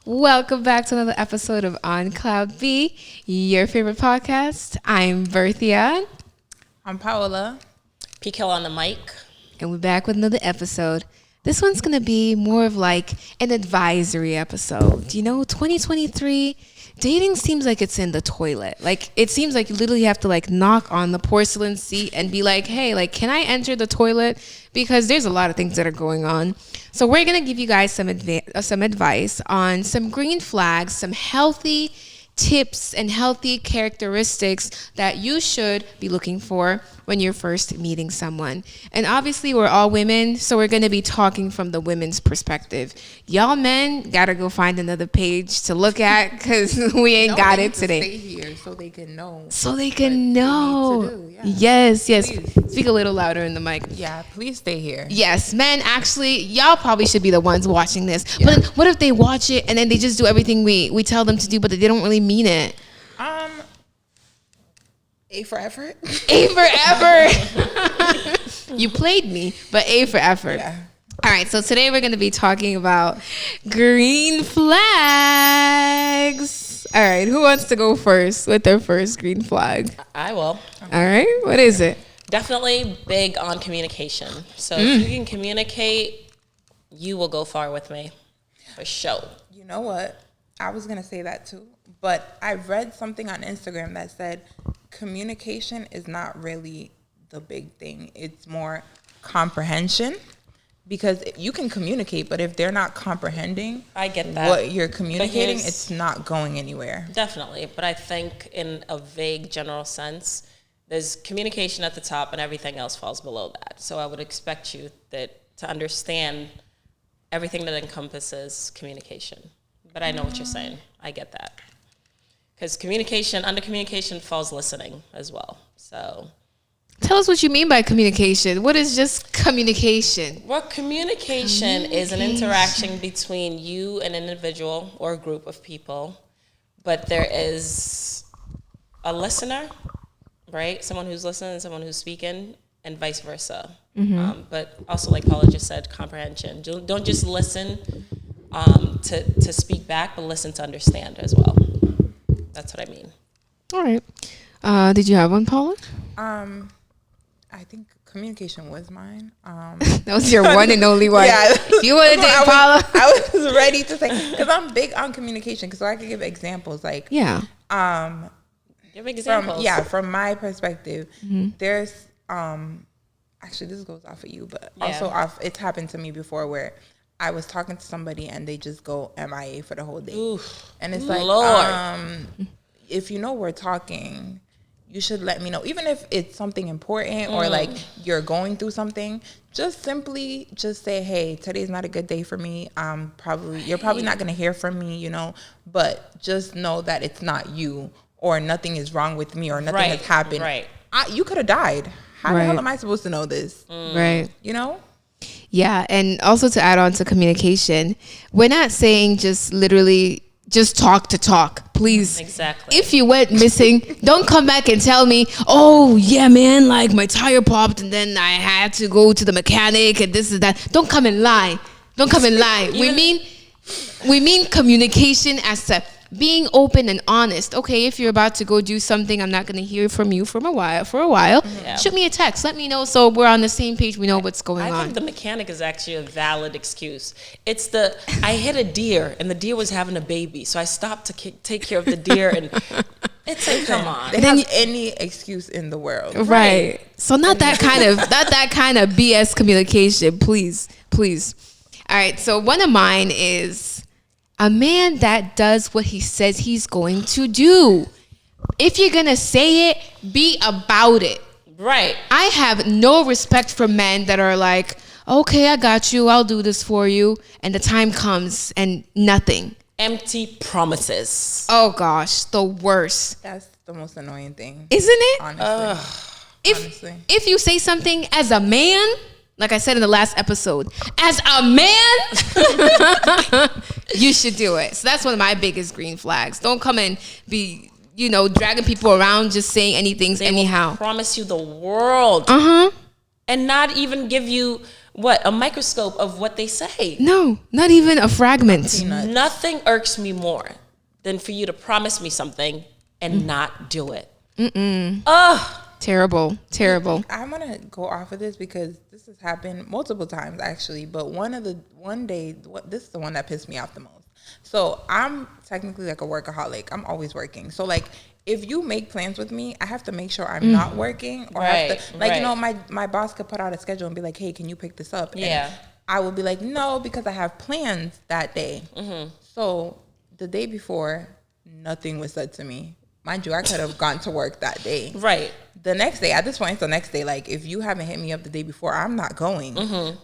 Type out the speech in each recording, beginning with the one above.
Welcome back to another episode of On Cloud B, your favorite podcast. I'm Berthia. I'm Paola. P-Kill on the mic. And we're back with another episode. This one's going to be more of like an advisory episode. You know, 2023, dating seems like it's in the toilet. Like, it seems like you literally have to like knock on the porcelain seat and be like, hey, like, can I enter the toilet? Because there's a lot of things that are going on. So we're going to give you guys some advice on some green flags, some healthy tips and healthy characteristics that you should be looking for when you're first meeting someone. And obviously we're all women, so we're going to be talking from the women's perspective. Y'all men gotta go find another page to look at because we ain't got it today. Stay here so they can know. Yeah. Yes. Please. Speak a little louder in the mic. Yeah, please stay here. Yes, men, actually, y'all probably should be the ones watching this. Yeah. But then what if they watch it and then they just do everything we tell them to do, but they don't really mean it? A for effort. A for effort. You played me, but A for effort. Yeah. All right, so today we're going to be talking about green flags. All right, who wants to go first with their first green flag? I will. All right, what is it? Definitely big on communication. So if you can communicate, you will go far with me. For sure. You know what? I was going to say that too. But I read something on Instagram that said communication is not really the big thing. It's more comprehension. Because you can communicate, but if they're not comprehending I get that. what you're communicating, it's not going anywhere. Definitely. But I think in a vague general sense, there's communication at the top and everything else falls below that. So I would expect you to understand everything that encompasses communication. But I know what you're saying. I get that. Because under communication falls listening as well. So Tell us what you mean by communication. What is just communication? Well, communication is an interaction between you and an individual or a group of people, but there is a listener, right? Someone who's listening, someone who's speaking, and vice versa. But also, like Paula just said, comprehension. Don't just listen to speak back, but listen to understand as well. That's what I mean. All right. Did you have one, Paula? I think communication was mine. That was your one and only one. Yeah. You want to take Paula? I was ready to say, because I'm big on communication, because I could give examples. Like, Yeah. Give examples. From my perspective, there's, actually this goes off of you, but also off, it's happened to me before where I was talking to somebody and they just go MIA for the whole day. Oof. And it's like, Lord. if you know we're talking, you should let me know. Even if it's something important or like you're going through something, just simply just say, hey, today's not a good day for me. You're probably not going to hear from me, you know, but just know that it's not you or nothing is wrong with me or nothing has happened. Right. You could have died. How the hell am I supposed to know this? Right. You know? Yeah, and also to add on to communication, we're not saying just literally just talk to talk, please. Exactly. If you went missing, don't come back and tell me, oh, yeah, man, like my tire popped and then I had to go to the mechanic and this is that. Don't come and lie. Don't come and lie. We mean communication as to being open and honest. Okay, if you're about to go do something, I'm not going to hear from you for a while. Yeah. Shoot me a text. Let me know so we're on the same page. We know what's going on. I think the mechanic is actually a valid excuse. It's I hit a deer and the deer was having a baby, so I stopped to take care of the deer, and it's like, come on. They have any excuse in the world. Right. So not that kind of BS communication, please. All right. So one of mine is a man that does what he says he's going to do. If you're going to say it, be about it. Right. I have no respect for men that are like, okay, I got you. I'll do this for you. And the time comes and nothing. Empty promises. Oh, gosh. The worst. That's the most annoying thing. Isn't it? Honestly. If you say something as a man, like I said in the last episode, as a man, you should do it. So that's one of my biggest green flags. Don't come and be, dragging people around just saying anything anyhow. Promise you the world. Uh-huh. And not even give you What? A microscope of what they say. No, not even a fragment. Nothing irks me more than for you to promise me something and not do it. Ugh. Terrible. I'm gonna go off of this because this has happened multiple times actually. But this is the one that pissed me off the most. So I'm technically like a workaholic. I'm always working. So like, if you make plans with me, I have to make sure I'm not working, or have to, like, you know, my boss could put out a schedule and be like, hey, can you pick this up? Yeah. And I would be like, no, because I have plans that day. So the day before, nothing was said to me. Mind you, I could have gone to work that day. Right. The next day, at this point, it's the next day. Like, if you haven't hit me up the day before, I'm not going.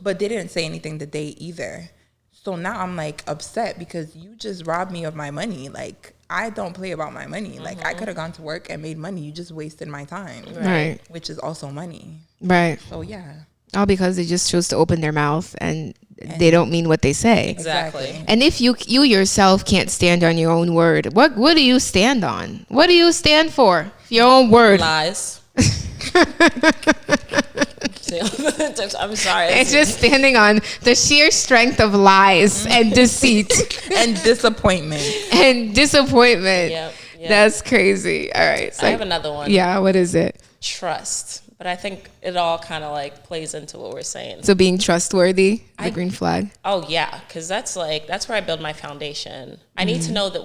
But they didn't say anything the day either. So now I'm like upset because you just robbed me of my money. Like, I don't play about my money. Like, I could have gone to work and made money. You just wasted my time. Right. Which is also money. Right. So, yeah. All because they just chose to open their mouth and they don't mean what they say. Exactly. And if you yourself can't stand on your own word, what do you stand on? What do you stand for? Your own word. Lies. I'm sorry. It's just standing on the sheer strength of lies and deceit And disappointment. Yep. That's crazy. All right. So I have another one. Yeah. What is it? Trust. But I think it all kind of like plays into what we're saying. So being trustworthy, the green flag. Oh yeah, because that's where I build my foundation. I need to know that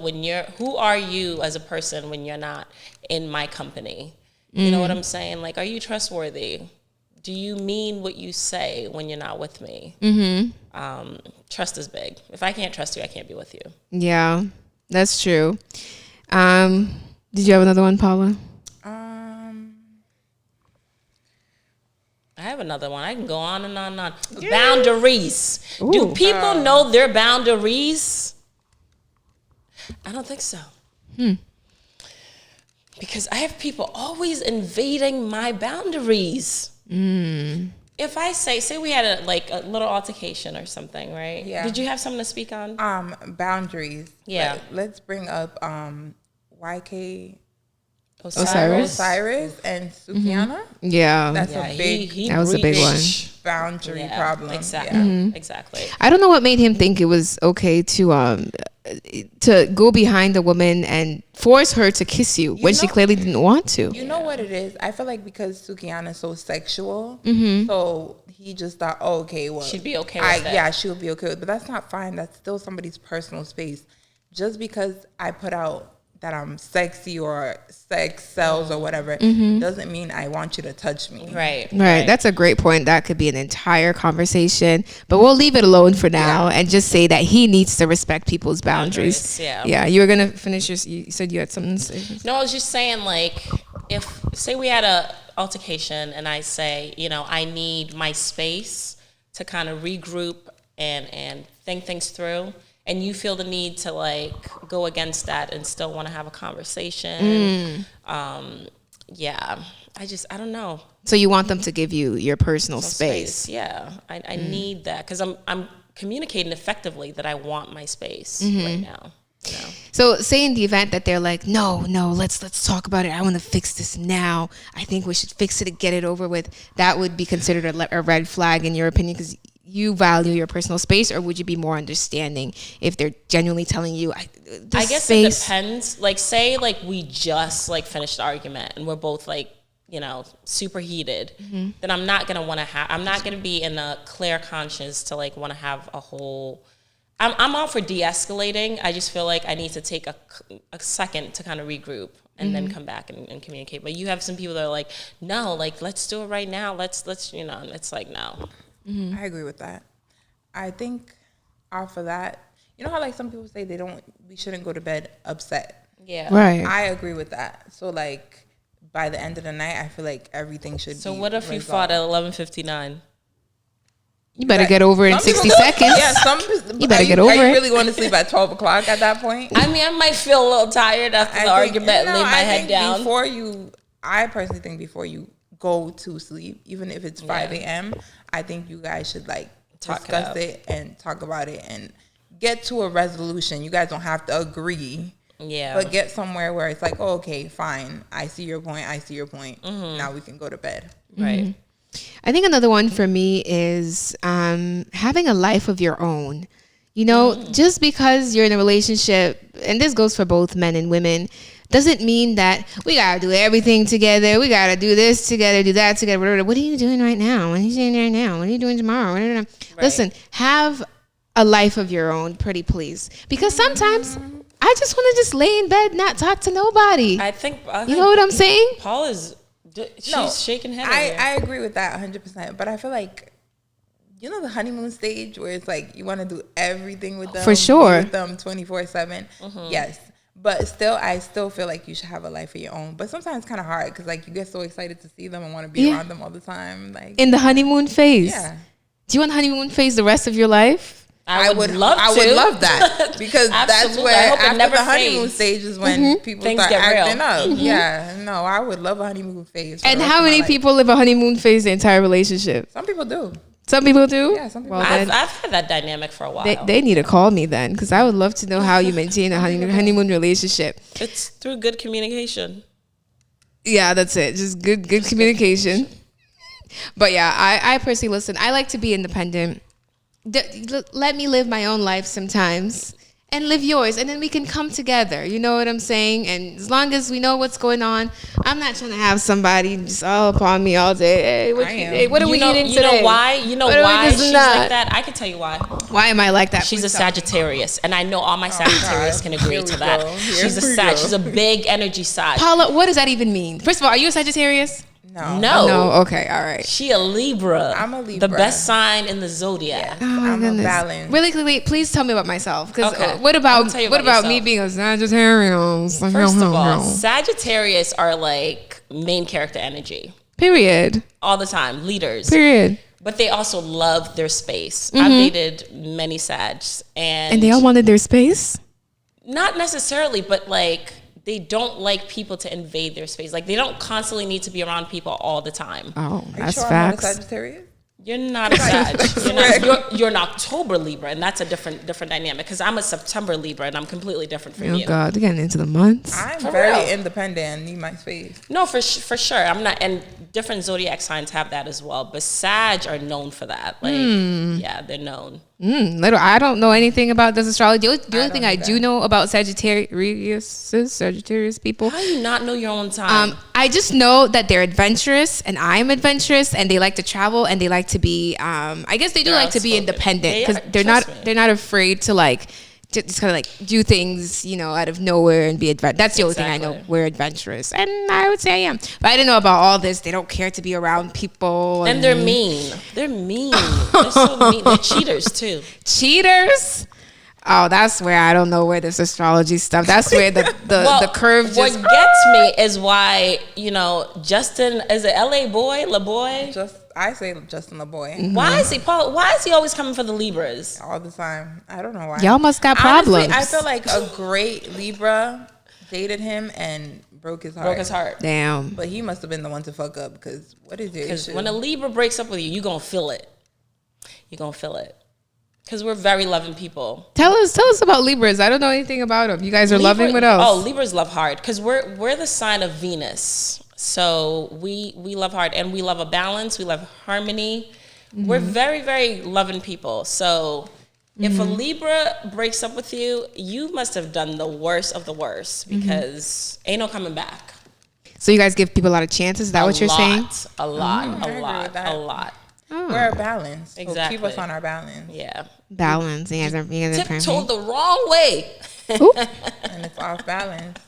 who are you as a person when you're not in my company? You know what I'm saying? Like, are you trustworthy? Do you mean what you say when you're not with me? Trust is big. If I can't trust you, I can't be with you. Yeah, that's true. Did you have another one, Paula? I have another one. I can go on and on and on. Boundaries. Ooh. Do people know their boundaries? I don't think so. Because I have people always invading my boundaries. If I say we had a little altercation or something, right? Yeah. Did you have something to speak on? Boundaries. Yeah. Let's bring up YK Osiris and Sukiana. Yeah. That's a big that was a big one. Boundary problem. Exactly. Yeah. Exactly. I don't know what made him think it was okay to go behind a woman and force her to kiss you when she clearly didn't want to. You know what it is? I feel like because Sukiana is so sexual, so he just thought, oh, okay, well, she'd be okay with it. Yeah, she would be okay with it. But that's not fine. That's still somebody's personal space. Just because I put out that I'm sexy or sex sells or whatever doesn't mean I want you to touch me. Right. That's a great point. That could be an entire conversation, but we'll leave it alone for now and just say that he needs to respect people's boundaries. Yeah. You were gonna finish you said you had something to say. No, I was just saying, like, if say we had a altercation and I say, you know, I need my space to kind of regroup and think things through, and you feel the need to like go against that and still want to have a conversation. I don't know. So you want them to give you your personal space. Yeah, I need that because I'm communicating effectively that I want my space right now. You know? So say in the event that they're like, no, let's talk about it. I want to fix this now. I think we should fix it and get it over with. That would be considered a red flag in your opinion because you value your personal space, or would you be more understanding if they're genuinely telling you I guess it depends. Like, say like we just like finished the argument and we're both like, you know, super heated, then I'm not gonna be in a clear conscience to like want to have a whole. I'm all for de-escalating. I just feel like I need to take a second to kind of regroup and then come back and communicate. But you have some people that are like, no, like let's do it right now. Let's you know, and it's like no. I agree with that. I think off of that, you know how like some people say we shouldn't go to bed upset. Yeah. Right. I agree with that. So like by the end of the night, I feel like everything should be So what if you resolved. fought at 11:59? You better get over it in 60 seconds. Yeah, you better get over it. Are you really going to sleep at 12 o'clock at that point? I mean, I might feel a little tired after the argument and lay my head down. I personally think before you go to sleep, even if it's 5 a.m., I think you guys should like discuss it and talk about it and get to a resolution. You guys don't have to agree. Yeah. But get somewhere where it's like, oh, okay, fine. I see your point. Now we can go to bed. Right. I think another one for me is having a life of your own. You know, just because you're in a relationship, and this goes for both men and women, doesn't mean that we gotta do everything together. We gotta do this together, do that together. Whatever. What are you doing right now? What are you doing right now? What are you doing tomorrow? Right. Listen, have a life of your own, pretty please. Because sometimes I just want to just lay in bed, not talk to nobody. I think you know what I'm saying? Paul is. She's shaking head. I agree with that 100%. But I feel like, you know, the honeymoon stage where it's like you want to do everything with them. For sure. Be with them 24/7. Yes. But still, I still feel like you should have a life of your own. But sometimes it's kind of hard because, like, you get so excited to see them and want to be around them all the time. Like in the honeymoon phase. Yeah. Do you want honeymoon phase the rest of your life? I would love to. I would love that because that's where after the honeymoon stage is when people Things start get acting real. up. Yeah, no, I would love a honeymoon phase. And how many people live a honeymoon phase the entire relationship? Some people do. Some people do? Yeah, some people Well, I've then had that dynamic for a while. they need to call me then, because I would love to know how you maintain a honeymoon relationship. It's through good communication. Yeah, that's it. Just good communication. But yeah, I personally, listen, I like to be independent. Let me live my own life sometimes and live yours, and then we can come together. You know what I'm saying? And as long as we know what's going on, I'm not trying to have somebody just all upon me all day. Hey, what are we eating today? You know why? You know why she's like that? I can tell you why. Why am I like that? She's a Sagittarius, and I know all my Sagittarius can agree to that. She's a Sag. She's a big energy Sag. Paula, what does that even mean? First of all, are you a Sagittarius? No. Okay, all right. She a Libra. I'm a Libra. The best sign in the zodiac. Oh my I'm goodness. a balance. Really quickly, please tell me about myself. Because Okay. what about tell you what about about me yourself. being a Sagittarius? First of all, Sagittarius are like main character energy period. all the time, leaders. Period. But they also love their space. I've dated many Sags, And they all wanted their space. not necessarily, but like they don't like people to invade their space. Like they don't constantly need to be around people all the time. Oh, that's Sure, I'm facts. not a Sagittarius. You're not a Sag. You're an October Libra, and that's a different dynamic. Because I'm a September Libra, and I'm completely different from Oh you. God, we're getting into the months. I'm For very real. independent and need my space. No, for sure. I'm not, and different zodiac signs have that as well. But Sag are known for that. Like, yeah, they're known. I don't know anything about this astrology. The only thing I don't do know about Sagittarius people. How do you not know your own time? I just know that they're adventurous, and I'm adventurous, and they like to travel, and they like to be. I guess they do They're like to be outspoken. independent They because are, they're trust me. not afraid to like just kind of like do things, you know, out of nowhere and be adventurous. That's the only thing I know. Exactly. We're adventurous, and I would say I am. But I didn't know about all this. They don't care to be around people, and they're mean. They're mean. They're so mean. They're cheaters too. cheaters. Oh, that's where I don't know where this astrology stuff. That's where the curve just. What gets me is why, you know, Justin is an LA boy, LaBoy. I say Justin LaBoy Why is he Paul? Why is he always coming for the Libras? all the time. I don't know why. Y'all must got problems. Honestly, I feel like a great Libra dated him and broke his heart. Damn. But he must have been the one to fuck up because what is it? Because when a Libra breaks up with you, you're gonna feel it. You're gonna feel it. Because we're very loving people. Tell us about Libras. I don't know anything about them. You guys are loving. What else? Oh, Libras love hard because we're the sign of Venus. So we love hard, and we love a balance. We love harmony. We're very, very loving people. So if a Libra breaks up with you, you must have done the worst of the worst because ain't no coming back. So you guys give people a lot of chances. Is that what you're saying? A lot. I agree with that. A lot. we're a balance. So Exactly. keep us on our balance. Yeah. Balance. You guys are Tiptoed the wrong way. And it's off balance.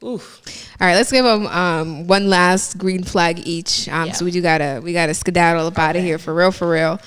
Oof. All right, let's give them one last green flag each. So we gotta skedaddle up out of here for real.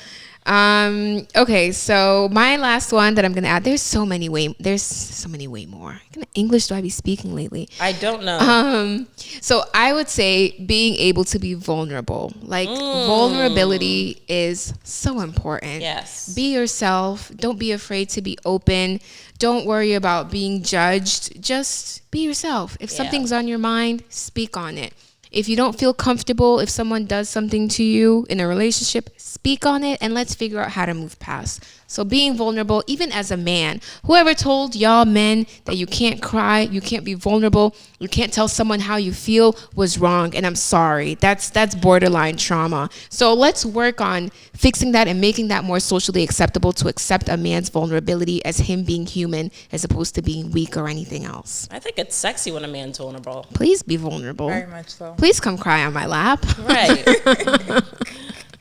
Okay, so my last one that I'm gonna add. There's so many way more. What kind of English do I be speaking lately? I don't know. So I would say being able to be vulnerable. Like vulnerability is so important. Yes. Be yourself. Don't be afraid to be open. Don't worry about being judged. Just be yourself. If something's on your mind, speak on it. If you don't feel comfortable, if someone does something to you in a relationship, speak on it and let's figure out how to move past. So being vulnerable, even as a man, whoever told y'all men that you can't cry, you can't be vulnerable, you can't tell someone how you feel was wrong. And I'm sorry. That's borderline trauma. So let's work on fixing that and making that more socially acceptable, to accept a man's vulnerability as him being human as opposed to being weak or anything else. I think it's sexy when a man's vulnerable. Please be vulnerable. Very much so. Please come cry on my lap. Right.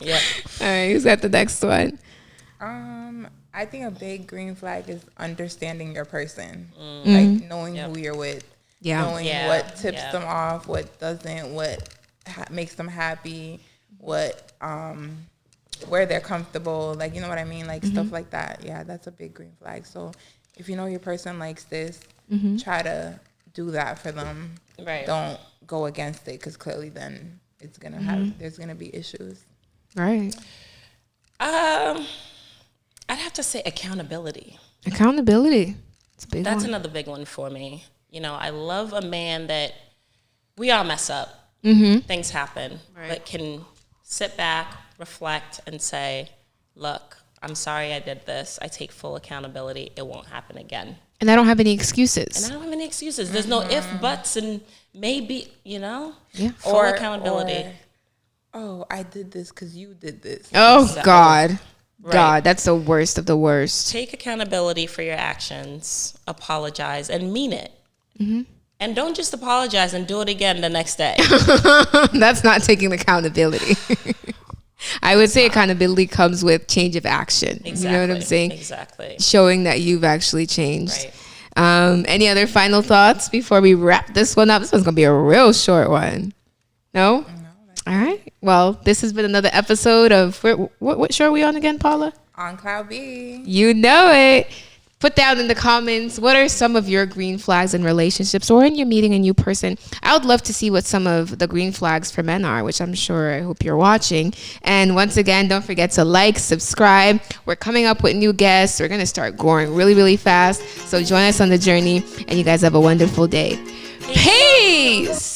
Yeah. All right, who's got the next one? I think a big green flag is understanding your person, like knowing who you're with, knowing what tips them off, what doesn't, what makes them happy, what where they're comfortable, like, you know what I mean, like stuff like that. Yeah, that's a big green flag. So if you know your person likes this, try to do that for them. Right. Don't go against it, because clearly then it's gonna have there's gonna be issues. Right. I'd have to say accountability. Accountability. It's a big That's one. another big one for me. You know, I love a man that we all mess up. Things happen, but can sit back, reflect, and say, look, I'm sorry I did this. I take full accountability. It won't happen again. And I don't have any excuses. And I don't have any excuses. There's no if, buts, and maybe, you know? Yeah. Full accountability. Oh, I did this because you did this. Oh, Exactly. God. Right. God, that's the worst of the worst. Take accountability for your actions, apologize, and mean it. And don't just apologize and do it again the next day. That's not taking accountability. I would say accountability comes with change of action. Exactly. You know what I'm saying? Exactly. Showing that you've actually changed. Right. Any other final thoughts before we wrap this one up? This one's going to be a real short one. No? All right. Well, this has been another episode of, what show are we on again, Paula? On Cloud B. You know it. Put down in the comments, what are some of your green flags in relationships or in your meeting a new person? I would love to see what some of the green flags for men are, which I'm sure, I hope you're watching. And once again, don't forget to like, subscribe. We're coming up with new guests. We're going to start growing really, really fast. So join us on the journey, and you guys have a wonderful day. Peace.